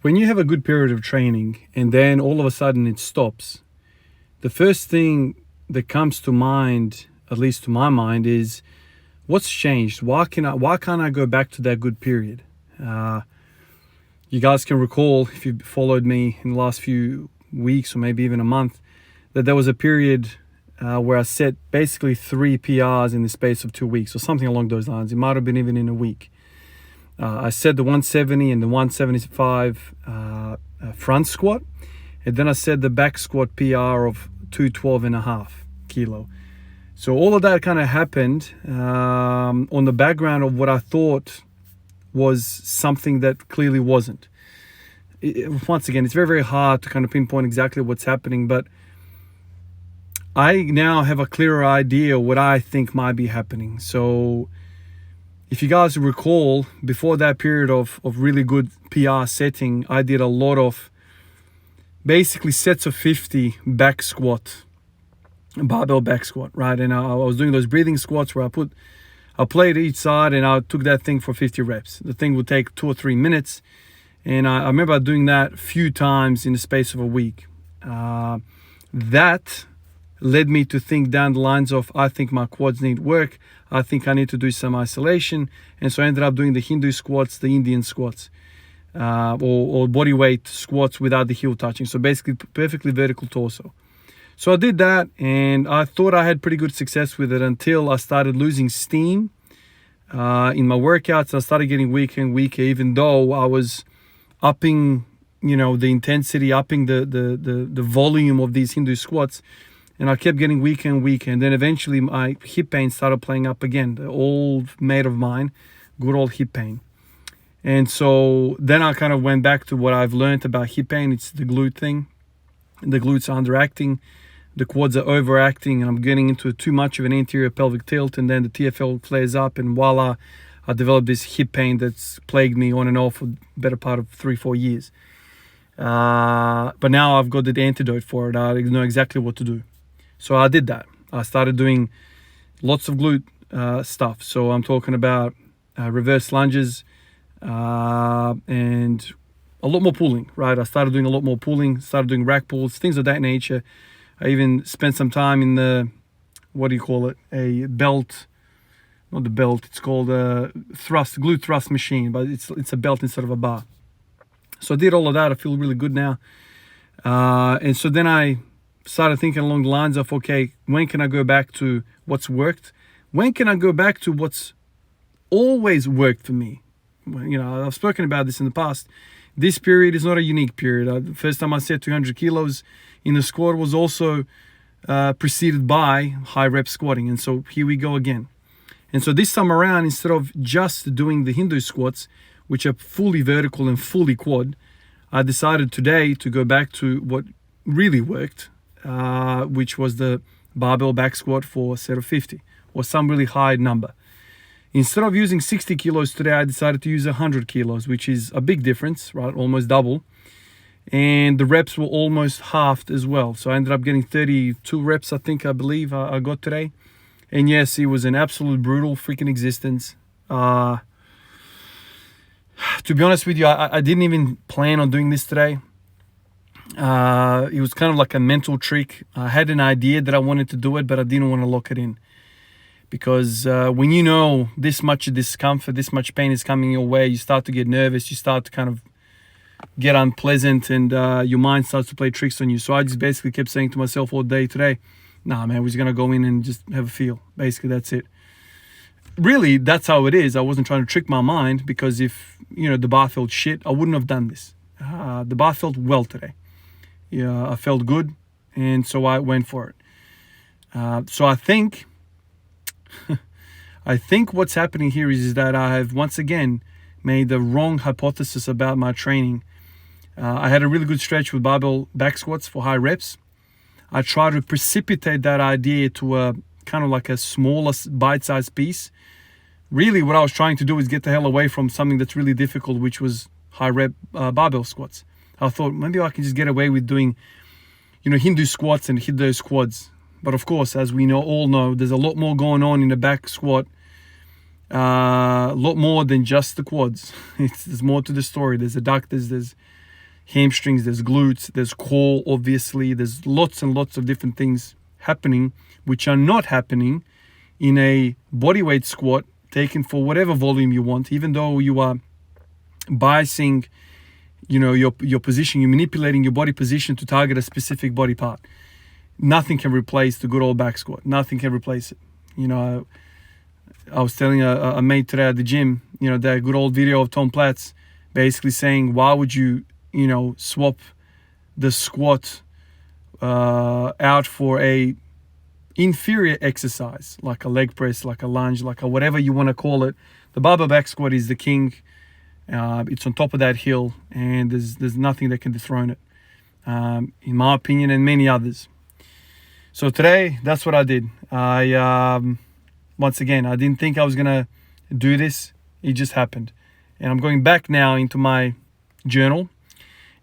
When you have a good period of training and then all of a sudden it stops, the first thing that comes to mind, at least to my mind, is what's changed? Why can't I go back to that good period? You guys can recall, if you followed me in the last few weeks or maybe even a month, that there was a period where I set basically 3 PRs in the space of 2 weeks or something along those lines. It might have been even in a week. I set the 170 and the 175 front squat, and then I set the back squat PR of 212.5 kilo. So all of that kind of happened on the background of what I thought was something that clearly wasn't. Once again, it's very, very hard to kind of pinpoint exactly what's happening, but I now have a clearer idea what I think might be happening. So if you guys recall, before that period of really good PR setting, I did a lot of basically sets of 50 back squat, barbell back squat, right? And I was doing those breathing squats where I played each side and I took that thing for 50 reps. The thing would take 2 or 3 minutes. And I remember doing that a few times in the space of a week. That led me to think down the lines of, I think my quads need work. I think I need to do some isolation. And so I ended up doing the Hindu squats, the Indian squats, or body weight squats without the heel touching. So basically perfectly vertical torso. So I did that and I thought I had pretty good success with it until I started losing steam in my workouts. I started getting weaker and weaker, even though I was upping, the intensity, upping the volume of these Hindu squats. And I kept getting weaker and weaker. And then eventually my hip pain started playing up again. The old mate of mine, good old hip pain. And so then I kind of went back to what I've learned about hip pain. It's the glute thing. The glutes are underacting. The quads are overacting. And I'm getting into too much of an anterior pelvic tilt. And then the TFL flares up. And voila, I developed this hip pain that's plagued me on and off for the better part of 3-4 years. But now I've got the antidote for it. I know exactly what to do. So I did that. I started doing lots of glute stuff. So I'm talking about reverse lunges and a lot more pulling, right? I started doing a lot more pulling, started doing rack pulls, things of that nature. I even spent some time in the, a belt, not the belt, it's called a glute thrust machine, but it's a belt instead of a bar. So I did all of that. I feel really good now. And so then I started thinking along the lines of, okay, when can I go back to what's worked? When can I go back to what's always worked for me? I've spoken about this in the past. This period is not a unique period. The first time I set 200 kilos in the squat was also preceded by high rep squatting. And so here we go again. And so this time around, instead of just doing the Hindu squats, which are fully vertical and fully quad, I decided today to go back to what really worked, which was the barbell back squat for a set of 50 or some really high number. Instead of using 60 kilos today, I decided to use 100 kilos, which is a big difference, right? Almost double. And the reps were almost halved as well. So I ended up getting 32 reps, I believe I got today. And yes, it was an absolute brutal freaking existence. To be honest with you, I didn't even plan on doing this today. It was kind of like a mental trick. I had an idea that I wanted to do it, but I didn't want to lock it in. Because when you know this much discomfort, this much pain is coming your way, you start to get nervous, you start to kind of get unpleasant, and your mind starts to play tricks on you. So I just basically kept saying to myself all day today, nah, man, we're just going to go in and just have a feel. Basically, that's it. Really, that's how it is. I wasn't trying to trick my mind, because if, the bar felt shit, I wouldn't have done this. The bar felt well today. Yeah, I felt good, and so I went for it. So I think what's happening here is that I have once again made the wrong hypothesis about my training. I had a really good stretch with barbell back squats for high reps. I tried to precipitate that idea to a kind of like a smaller bite-sized piece. Really, what I was trying to do is get the hell away from something that's really difficult, which was high rep barbell squats. I thought maybe I can just get away with doing, Hindu squats and hit those quads. But of course, as we all know, there's a lot more going on in the back squat. A lot more than just the quads. There's more to the story. There's adductors, there's hamstrings, there's glutes, there's core, obviously. There's lots and lots of different things happening, which are not happening in a bodyweight squat taken for whatever volume you want, even though you are biasing, your position, you're manipulating your body position to target a specific body part. Nothing can replace the good old back squat. Nothing can replace it. I was telling a mate today at the gym, that good old video of Tom Platz basically saying, why would you, swap the squat out for a inferior exercise, like a leg press, like a lunge, like a whatever you want to call it. The barbell back squat is the king. It's on top of that hill, and there's nothing that can dethrone it, in my opinion, and many others. So today, that's what I did. Once again, I didn't think I was gonna do this. It just happened, and I'm going back now into my journal,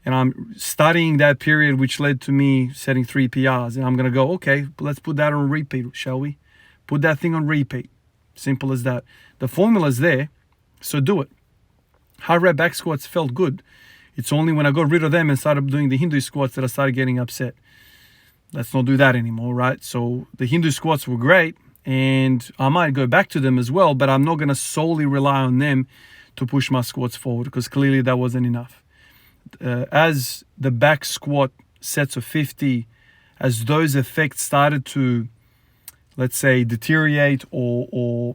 and I'm studying that period which led to me setting 3 PRs. And I'm gonna go, okay, let's put that on repeat, shall we? Put that thing on repeat. Simple as that. The formula's there, so do it. High rep back squats felt good. It's only when I got rid of them and started doing the Hindu squats that I started getting upset. Let's not do that anymore, right? So the Hindu squats were great, and I might go back to them as well, but I'm not going to solely rely on them to push my squats forward, because clearly that wasn't enough. As the back squat sets of 50, as those effects started to, let's say, deteriorate or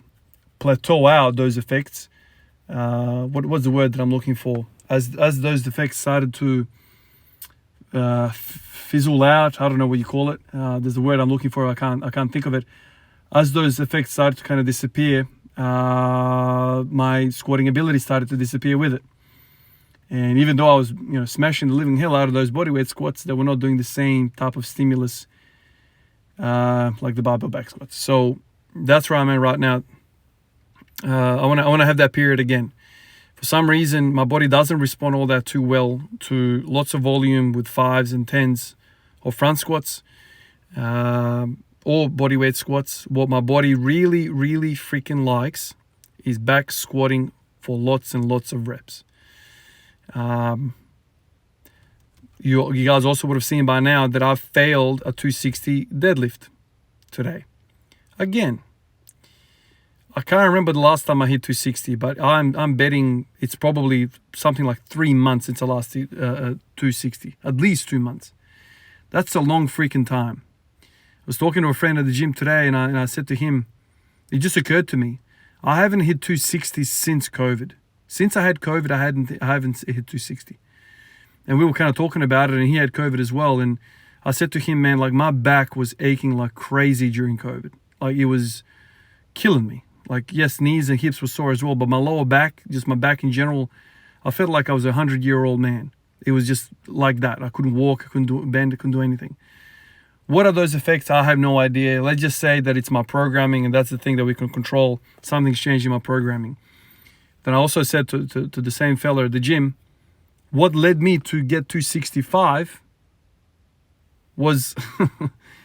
plateau out, those effects, what's the word that I'm looking for? As those effects started to fizzle out, I don't know what you call it. There's a word I'm looking for. I can't think of it. As those effects started to kind of disappear, my squatting ability started to disappear with it. And even though I was, smashing the living hell out of those bodyweight squats, they were not doing the same type of stimulus like the barbell back squats. So that's where I'm at right now. I want to have that period again. For some reason, my body doesn't respond all that too well to lots of volume with 5s and 10s or front squats or bodyweight squats. What my body really, really freaking likes is back squatting for lots and lots of reps. You guys also would have seen by now that I've failed a 260 deadlift today. Again, I can't remember the last time I hit 260, but I'm betting it's probably something like 3 months since I last hit 260. At least 2 months. That's a long freaking time. I was talking to a friend at the gym today, and I said to him, it just occurred to me, I haven't hit 260 since COVID. Since I had COVID, I haven't hit 260. And we were kind of talking about it, and he had COVID as well. And I said to him, man, like my back was aching like crazy during COVID. Like it was killing me. Like, yes, knees and hips were sore as well, but my lower back, just my back in general, I felt like I was a 100-year-old man. It was just like that. I couldn't walk, I couldn't bend, I couldn't do anything. What are those effects? I have no idea. Let's just say that it's my programming, and that's the thing that we can control. Something's changing my programming. Then I also said to the same fella at the gym, what led me to get 265 was,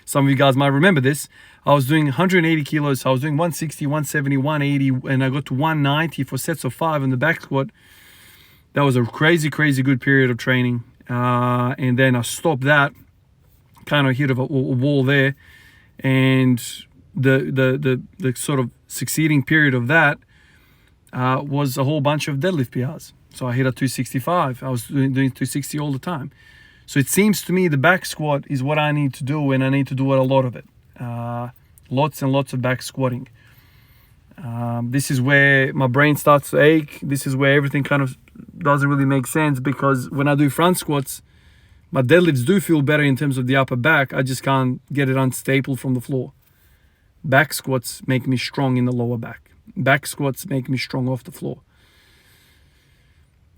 some of you guys might remember this, I was doing 180 kilos, I was doing 160, 170, 180, and I got to 190 for sets of 5 in the back squat. That was a crazy, crazy good period of training. And then I stopped that, kind of hit a wall there. And the sort of succeeding period of that was a whole bunch of deadlift PRs. So I hit a 265. I was doing 260 all the time. So it seems to me the back squat is what I need to do, and I need to do a lot of it. Lots and lots of back squatting. This is where my brain starts to ache. This is where everything kind of doesn't really make sense, because when I do front squats, my deadlifts do feel better in terms of the upper back. I just can't get it unstapled from the floor. Back squats make me strong in the lower back. Back squats make me strong off the floor.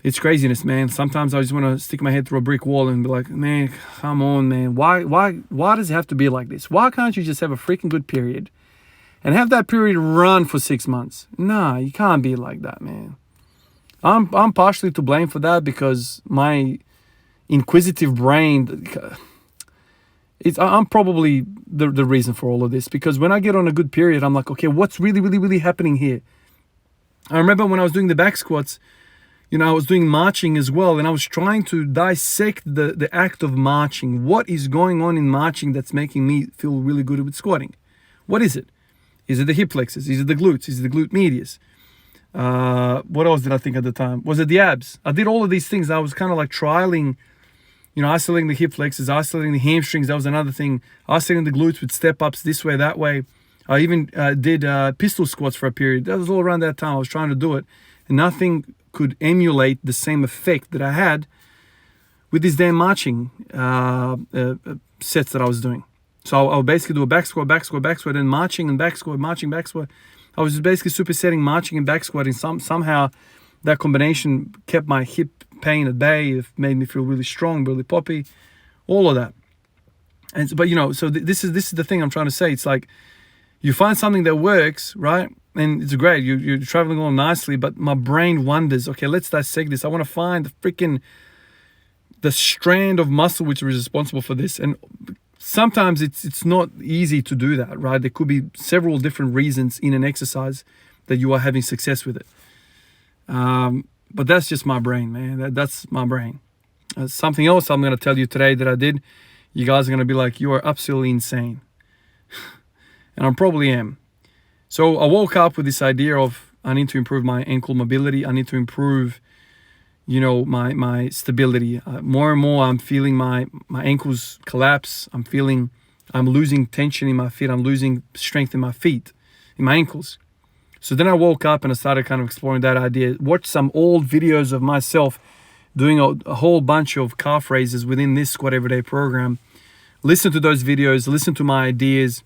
It's craziness, man. Sometimes I just want to stick my head through a brick wall and be like, man, come on, man. Why does it have to be like this? Why can't you just have a freaking good period and have that period run for 6 months? Nah, you can't be like that, man. I'm partially to blame for that, because my inquisitive brain, I'm probably the reason for all of this, because when I get on a good period, I'm like, okay, what's really, really, really happening here? I remember when I was doing the back squats, I was doing marching as well, and I was trying to dissect the act of marching. What is going on in marching that's making me feel really good with squatting? What is it? Is it the hip flexors? Is it the glutes? Is it the glute medius? What else did I think at the time? Was it the abs? I did all of these things. I was kind of like trialing, isolating the hip flexors, isolating the hamstrings. That was another thing. Isolating the glutes with step ups this way, that way. I even did pistol squats for a period. That was all around that time. I was trying to do it, and nothing could emulate the same effect that I had with these damn marching sets that I was doing. So I would basically do a back squat, then marching and back squat, marching, back squat. I was just basically supersetting marching and back squatting. Somehow that combination kept my hip pain at bay. It made me feel really strong, really poppy, all of that. But so this is the thing I'm trying to say. It's like you find something that works, right? And it's great. You're traveling along nicely, but my brain wonders, okay, let's dissect this. I want to find the strand of muscle which is responsible for this. And sometimes it's not easy to do that, right? There could be several different reasons in an exercise that you are having success with it. But that's just my brain, man. That's my brain. Something else I'm going to tell you today that I did, you guys are going to be like, you are absolutely insane. And I probably am. So I woke up with this idea of I need to improve my ankle mobility. I need to improve, my stability. More and more I'm feeling my ankles collapse. I'm losing tension in my feet. I'm losing strength in my feet, in my ankles. So then I woke up and I started kind of exploring that idea. Watched some old videos of myself doing a whole bunch of calf raises within this Squat Everyday program. Listen to those videos, listen to my ideas.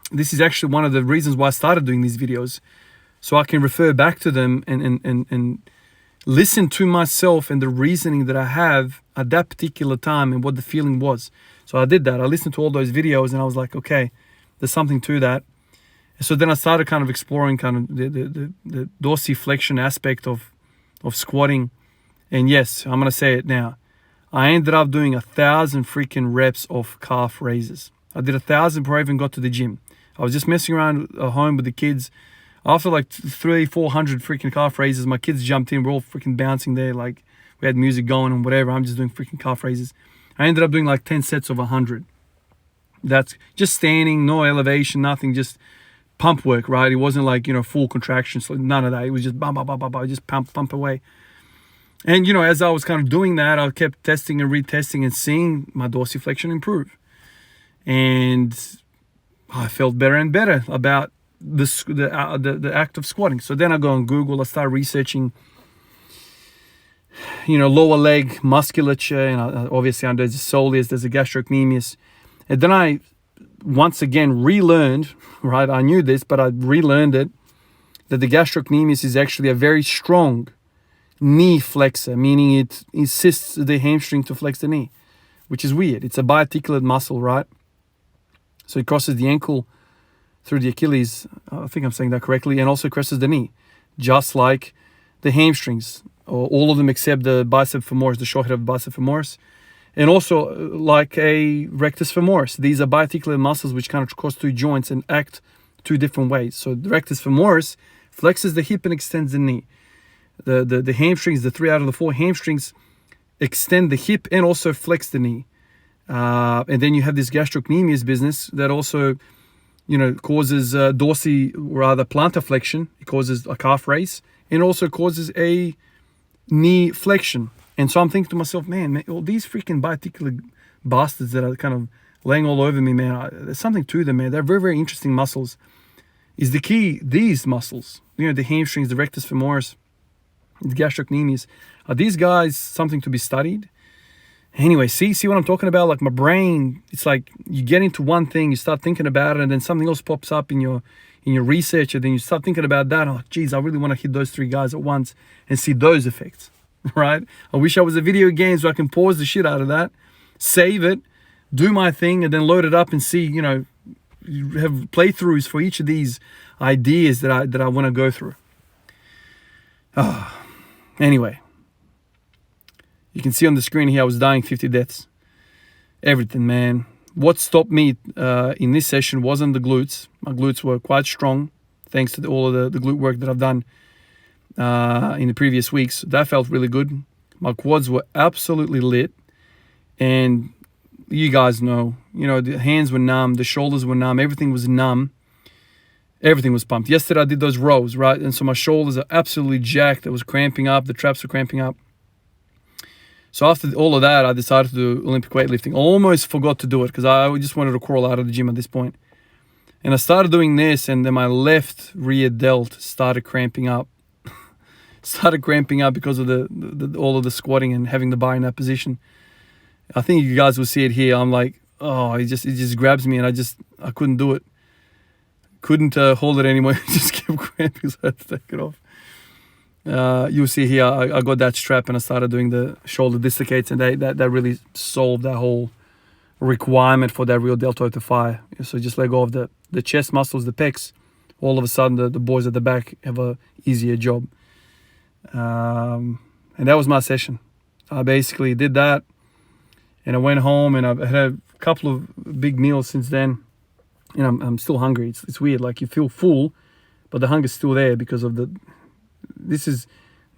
This is actually one of the reasons why I started doing these videos, so I can refer back to them and listen to myself and the reasoning that I have at that particular time and what the feeling was. So I did that. I listened to all those videos and I was like, okay, there's something to that. So then I started kind of exploring kind of the dorsiflexion aspect of squatting. And yes, I'm going to say it now. I ended up doing 1,000 freaking reps of calf raises. I did 1,000 before I even got to the gym. I was just messing around at home with the kids. After like 300-400 freaking calf raises, my kids jumped in. We're all freaking bouncing there. Like we had music going and whatever. I'm just doing freaking calf raises. I ended up doing like 10 sets of 100. That's just standing, no elevation, nothing, just pump work, right? It wasn't like, full contractions. So none of that. It was just just pump away. And, as I was kind of doing that, I kept testing and retesting and seeing my dorsiflexion improve. And I felt better and better about the act of squatting. So then I go on Google, I start researching, lower leg musculature, and obviously there's a soleus, there's a gastrocnemius. And then I once again relearned, right? I knew this, but I relearned it, that the gastrocnemius is actually a very strong knee flexor, meaning it assists the hamstring to flex the knee, which is weird. It's a biarticulate muscle, right? So it crosses the ankle through the Achilles, I think I'm saying that correctly, and also crosses the knee, just like the hamstrings, or all of them except the bicep femoris, the short head of the bicep femoris, and also like a rectus femoris. These are biarticulate muscles which kind of cross two joints and act two different ways. So the rectus femoris flexes the hip and extends the knee. The hamstrings, the 3 out of the 4 hamstrings, extend the hip and also flex the knee. And then you have this gastrocnemius business that also, causes plantar flexion. It causes a calf raise and also causes a knee flexion. And so I'm thinking to myself, man, all these freaking biarticulate bastards that are kind of laying all over me, man, there's something to them, man. They're very, very interesting muscles. Is the key, these muscles, the hamstrings, the rectus femoris, the gastrocnemius, are these guys something to be studied? Anyway, see what I'm talking about? Like my brain, it's like you get into one thing, you start thinking about it, and then something else pops up in your research, and then you start thinking about that. I'm like, geez, I really want to hit those 3 guys at once and see those effects, right? I wish I was a video game so I can pause the shit out of that, save it, do my thing, and then load it up and see, you have playthroughs for each of these ideas that I want to go through. Anyway. You can see on the screen here, I was dying 50 deaths. Everything, man. What stopped me in this session wasn't the glutes. My glutes were quite strong, thanks to all of the glute work that I've done in the previous weeks. That felt really good. My quads were absolutely lit. And you guys know, the hands were numb, the shoulders were numb, everything was numb. Everything was pumped. Yesterday I did those rows, right? And so my shoulders are absolutely jacked. It was cramping up. The traps were cramping up. So after all of that, I decided to do Olympic weightlifting. Almost forgot to do it because I just wanted to crawl out of the gym at this point. And I started doing this, and then my left rear delt started cramping up. Started cramping up because of all of the squatting and having the bar in that position. I think you guys will see it here. I'm like, oh, it just grabs me, and I couldn't do it. Couldn't hold it anymore. It just kept cramping, so I had to take it off. You'll see here, I got that strap and I started doing the shoulder dislocates, and that really solved that whole requirement for that real deltoid to fire. So just let go of the chest muscles, the pecs. All of a sudden, the boys at the back have a easier job. And that was my session. I basically did that, and I went home, and I've had a couple of big meals since then. And I'm still hungry. It's weird. Like, you feel full, but the hunger's still there because of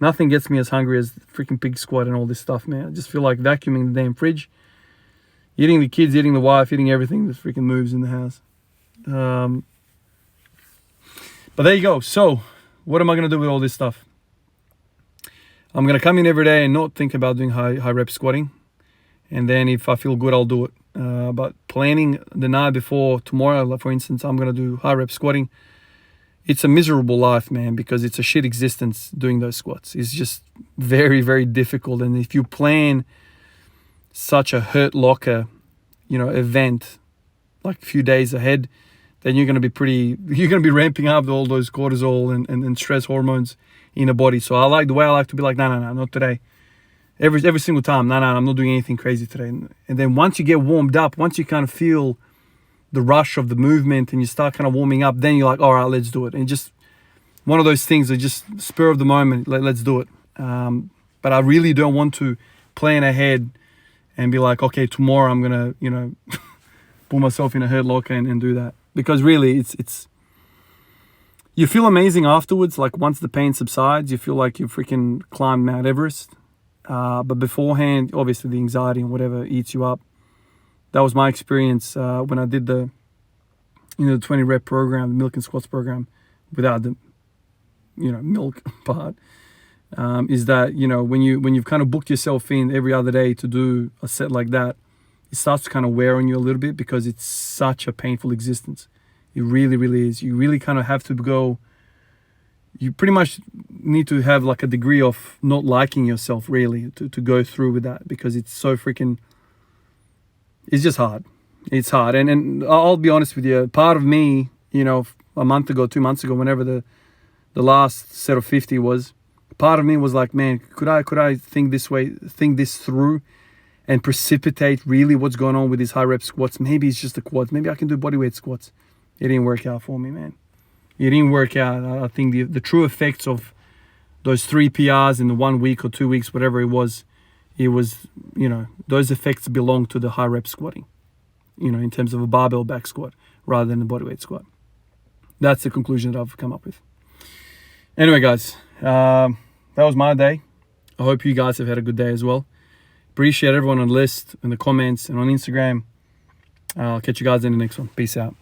nothing gets me as hungry as freaking pig squat and all this stuff, man. I just feel like vacuuming the damn fridge, eating the kids, eating the wife, eating everything that freaking moves in the house. But there you go. So what am I going to do with all this stuff? I'm going to come in every day and not think about doing high rep squatting. And then if I feel good, I'll do it. But planning the night before, tomorrow, for instance, I'm going to do high rep squatting. It's a miserable life, man, because it's a shit existence doing those squats. It's just very, very difficult. And if you plan such a hurt locker, event like a few days ahead, then you're going to be ramping up all those cortisol and stress hormones in the body. So I like to be like, no, not today. Every single time, no, I'm not doing anything crazy today. And then once you get warmed up, once you kind of feel the rush of the movement and you start kind of warming up, then you're like, all right, let's do it. And just one of those things that just spur of the moment, let's do it. But I really don't want to plan ahead and be like, okay, tomorrow I'm going to, put myself in a hurt locker and do that. Because really, it's you feel amazing afterwards. Like, once the pain subsides, you feel like you freaking climbed Mount Everest. But beforehand, obviously the anxiety and whatever eats you up. That was my experience when I did the 20 rep program, the milk and squats program, without the milk part. Is that when you've kind of booked yourself in every other day to do a set like that, it starts to kind of wear on you a little bit because it's such a painful existence. It really, really is. You really kind of have to go. You pretty much need to have like a degree of not liking yourself, really, to go through with that, because it's so freaking. It's just hard. It's hard. And I'll be honest with you, part of me, a month ago, 2 months ago, whenever the last set of 50 was, part of me was like, man, could I think this way, think this through and precipitate really what's going on with these high rep squats? Maybe it's just the quads. Maybe I can do bodyweight squats. It didn't work out for me, man. It didn't work out. I think the true effects of those 3 PRs in the 1 week or 2 weeks, whatever it was, those effects belong to the high rep squatting, in terms of a barbell back squat rather than a bodyweight squat. That's the conclusion that I've come up with. Anyway, guys, that was my day. I hope you guys have had a good day as well. Appreciate everyone on the list, in the comments, and on Instagram. I'll catch you guys in the next one. Peace out.